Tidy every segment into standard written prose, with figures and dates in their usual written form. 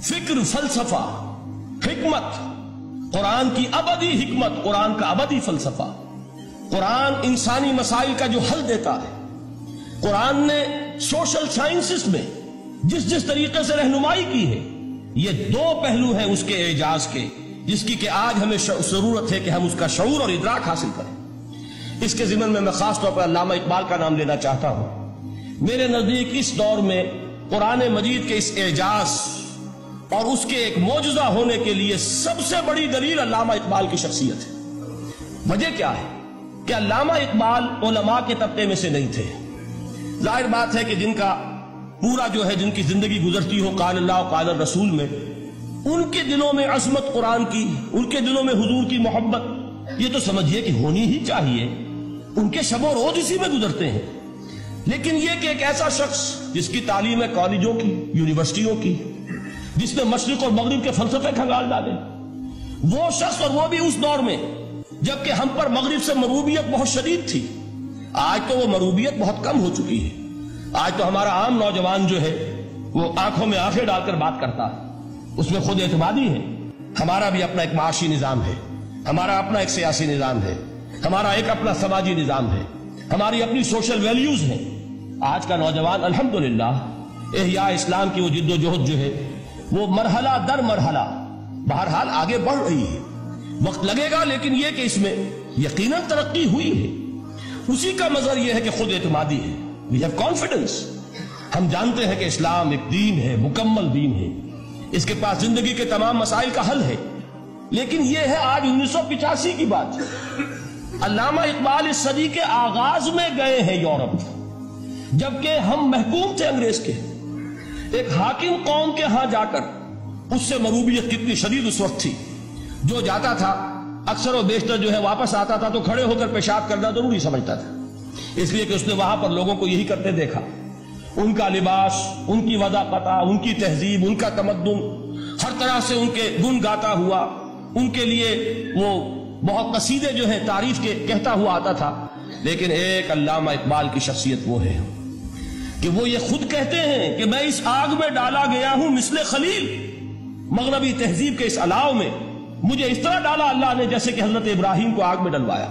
फिक्र, फलसफा, हिकमत, कुरान की अबदी हिकमत, कुरान का अबदी फलसफा, कुरान इंसानी मसाइल का जो हल देता है, कुरान ने सोशल साइंसेस में जिस जिस तरीके से रहनुमाई की है, ये दो पहलू हैं उसके एजाज के, जिसकी कि आज हमें जरूरत है कि हम उसका शऊर और इदराक हासिल करें। इसके ज़िम्न में मैं खास तौर पर अल्लामा इकबाल का नाम लेना चाहता हूं। मेरे नजदीक इस दौर में कुरान मजीद के इस एजाज और उसके एक मौजूदा होने के लिए सबसे बड़ी दलील अल्लामा इकबाल की शख्सियत है। वजह क्या है कि अल्लामा इकबाल उलमा के तबके में से नहीं थे। जाहिर बात है कि जिनका पूरा जो है, जिनकी जिंदगी गुजरती हो क़ाल अल्लाह क़ाल रसूल में, उनके दिलों में अज़मत कुरान की, उनके दिलों में हुजूर की मोहब्बत, ये तो समझिए कि होनी ही चाहिए। उनके शबो रोज इसी में गुजरते हैं। लेकिन यह कि एक ऐसा शख्स जिसकी तालीम है कॉलेजों की, यूनिवर्सिटियों की, जिसने मशरिक और मगरिब के फलसफे खंगाल डाले, वो शख्स, और वो भी उस दौर में जबकि हम पर मगरिब से मरूबियत बहुत शदीद थी। आज तो वो मरूबियत बहुत कम हो चुकी है। आज तो हमारा आम नौजवान जो है वो आंखों में आंखें डालकर बात करता है, उसमें खुद एतमादी है। हमारा भी अपना एक माशी निजाम है, हमारा अपना एक सियासी निजाम है, हमारा एक अपना समाजी निजाम है, हमारी अपनी सोशल वैल्यूज हैं। आज का नौजवान अल्हम्दुलिल्लाह इहया इस्लाम की वो जिद्दोजहद जो है वो मरहला दर मरहला बहरहाल आगे बढ़ रही है। वक्त लगेगा, लेकिन यह कि इसमें यकीनन तरक्की हुई है। उसी का मजर यह है कि खुद एतमादी है। We have confidence. हम जानते हैं कि इस्लाम एक दीन है, मुकम्मल दीन है, इसके पास जिंदगी के तमाम मसाइल का हल है। लेकिन यह है आज 1985 की बात। अल्लामा इकबाल इस सदी के आगाज में गए हैं यूरोप, जबकि हम महकूम थे अंग्रेज के। एक हाकिम कौम के यहां जाकर उससे मरूबियत कितनी शदीद उस वक्त थी। जो जाता था अक्सर और बेशतर जो है वापस आता था तो खड़े होकर पेशाब करना जरूरी समझता था, इसलिए कि उसने वहां पर लोगों को यही करते देखा। उनका लिबास, उनकी वज़ाक़त, उनकी तहजीब, उनका तमद्दुन, हर तरह से उनके गुण गाता हुआ, उनके लिए वो बहुत कसीदे जो है तारीफ के कहता हुआ आता था। लेकिन एक अल्लामा इकबाल की शख्सियत वो है कि वो ये खुद कहते हैं कि मैं इस आग में डाला गया हूं मिसले खलील। मगरबी तहजीब के इस अलाव में मुझे इस तरह डाला अल्लाह ने जैसे कि हजरत इब्राहिम को आग में डलवाया।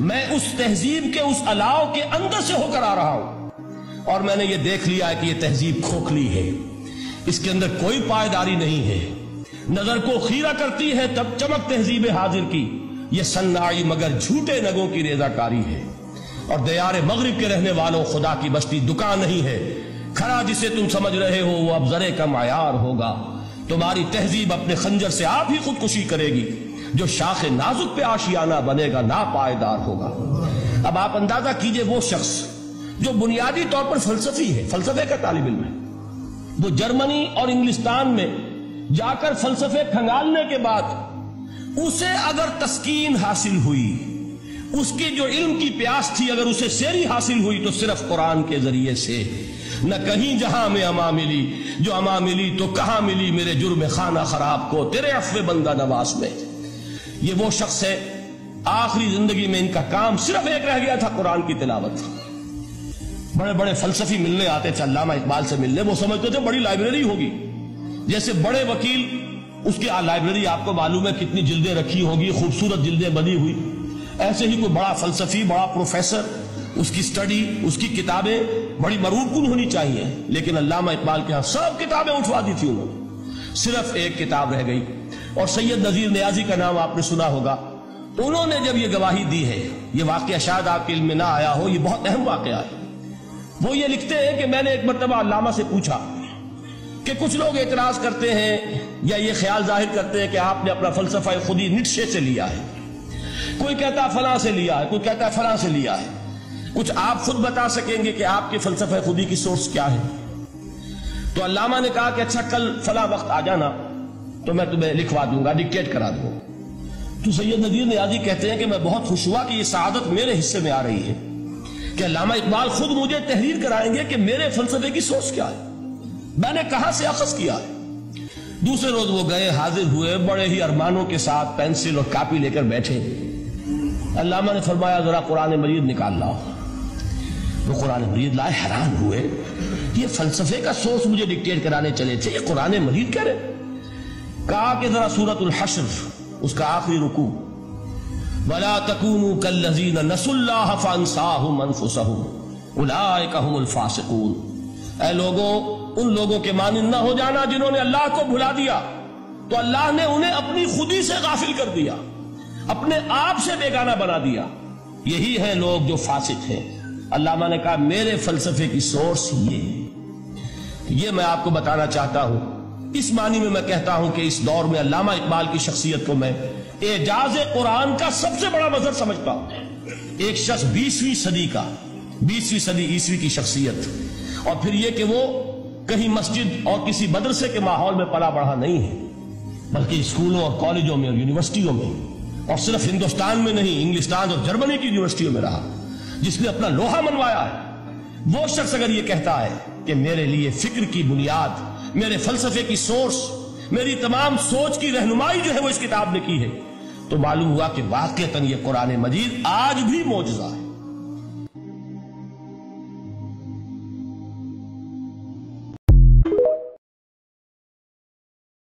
मैं उस तहजीब के उस अलाव के अंदर से होकर आ रहा हूं और मैंने ये देख लिया है कि ये तहजीब खोखली है, इसके अंदर कोई पायदारी नहीं है। नजर को खीरा करती है तब चमक तहजीब हाजिर की, ये सन्नाई मगर झूठे नगों की रेजाकारी है। और दयारे मगरिब के रहने वालों, खुदा की बस्ती दुकान नहीं है। खरा जिसे तुम समझ रहे हो वो अब जरे का मायार होगा। तुम्हारी तहजीब अपने खंजर से आप ही खुदकुशी करेगी। जो शाख नाजुक पे आशियाना बनेगा नापायदार होगा। अब आप अंदाजा कीजिए, वो शख्स जो बुनियादी तौर पर फलसफी है, फलसफे का तालिब इल्म है, वो जर्मनी और इंग्लिस्तान में जाकर फलसफे खंगालने के बाद उसे अगर तस्कीन हासिल हुई, उसकी जो इल्म की प्यास थी अगर उसे सेरी हासिल हुई तो सिर्फ कुरान के जरिए से। न कहीं जहां में अमा मिली, जो अमा मिली तो कहां मिली मेरे जुर्म खाना खराब को तेरे अफ़्वे बंदा नवाज में। ये वो शख्स है, आखिरी जिंदगी में इनका काम सिर्फ एक रह गया था, कुरान की तिलावत। बड़े बड़े फलसफी मिलने आते थे अल्लामा इकबाल से मिलने, वो समझते थे बड़ी लाइब्रेरी होगी। जैसे बड़े वकील, उसकी लाइब्रेरी आपको मालूम है कितनी जिल्दें रखी होगी, खूबसूरत जिल्दें बनी हुई। ऐसे ही कोई बड़ा फलसफी, बड़ा प्रोफेसर, उसकी स्टडी, उसकी किताबें बड़ी मरूबकुन होनी चाहिए। लेकिन अल्लामा इकबाल के यहां सब किताबें उठवा दी थी उन्होंने, सिर्फ एक किताब रह गई। और सैयद नजीर नियाजी का नाम आपने सुना होगा। उन्होंने जब ये गवाही दी है, ये वाकया शायद आपके इल्म में ना आया हो, ये बहुत अहम वाकया है। वो ये लिखते हैं कि मैंने एक मरतबा अल्लामा से पूछा कि कुछ लोग एतराज करते हैं या ये ख्याल जाहिर करते हैं कि आपने अपना फलसफा खुद ही नीत्शे से लिया है। कोई कहता फलां से लिया है, कोई कहता फलां से लिया है। कुछ आप खुद बता सकेंगे कि आपके फलसफा खुदी की सोर्स क्या है? तो अल्लामा ने कहा कि अच्छा कल फला वक्त आ जाना तो मैं तुम्हें लिखवा दूंगा, डिक्टेट करा दूंगा। तो सैयद नजीर नियाजी कहते हैं कि मैं बहुत खुश हुआ कि ये सआदत मेरे हिस्से में आ रही है कि अल्लामा इकबाल खुद मुझे तहरीर कराएंगे कि मेरे फलसफे की सोच क्या है, मैंने कहां से अखज़ किया है। दूसरे रोज वो गए, हाजिर हुए, बड़े ही अरमानों के साथ पेंसिल और कापी लेकर बैठे। अल्लामा ने फरमाया जरा कुरान मजीद निकाल लाओ। वो कुरान मजीद लाए, हैरान हुए, ये फलसफे का सोर्स मुझे डिक्टेट कराने चले थे, ये कुरान मजीद कह रहे। کہا کہ ذرا سورۃ الحشر اس کا آخری رکوع، وَلَا تَكُونُوا كَالَّذِينَ نَسُوا اللَّهَ فَأَنسَاهُمْ أَنفُسَهُمْ أُولَٰئِكَ هُمُ الْفَاسِقُونَ۔ اے لوگوں، ان لوگوں کے مانند نہ ہو جانا جنہوں نے اللہ کو بھلا دیا تو اللہ نے انہیں اپنی خودی سے غافل کر دیا، اپنے آپ سے بیگانہ بنا دیا۔ یہی ہیں لوگ جو فاسق ہیں۔ علامہ نے کہا میرے فلسفے کی سورس یہ میں آپ کو بتانا چاہتا ہوں۔ اس معنی میں کہتا ہوں کہ اس دور میں علامہ اقبال کی شخصیت کو میں اعجاز قرآن کا سب سے بڑا مظہر سمجھتا ہوں۔ ایک شخص 20ویں صدی عیسوی کی شخصیت، اور پھر یہ کہ وہ کہیں مسجد اور کسی مدرسے کے ماحول میں پلا بڑھا نہیں ہے، بلکہ اسکولوں اور کالجوں میں اور یونیورسٹیوں میں، اور صرف ہندوستان میں نہیں، انگلستان اور جرمنی کی یونیورسٹیوں میں رہا، جس نے اپنا لوہا منوایا ہے۔ وہ شخص اگر یہ کہتا ہے کہ میرے لیے فکر کی بنیاد، میرے فلسفے کی سورس، میری تمام سوچ کی رہنمائی جو ہے وہ اس کتاب نے کی ہے، تو معلوم ہوا کہ واقعتاً یہ قرآن مجید آج بھی معجزہ ہے۔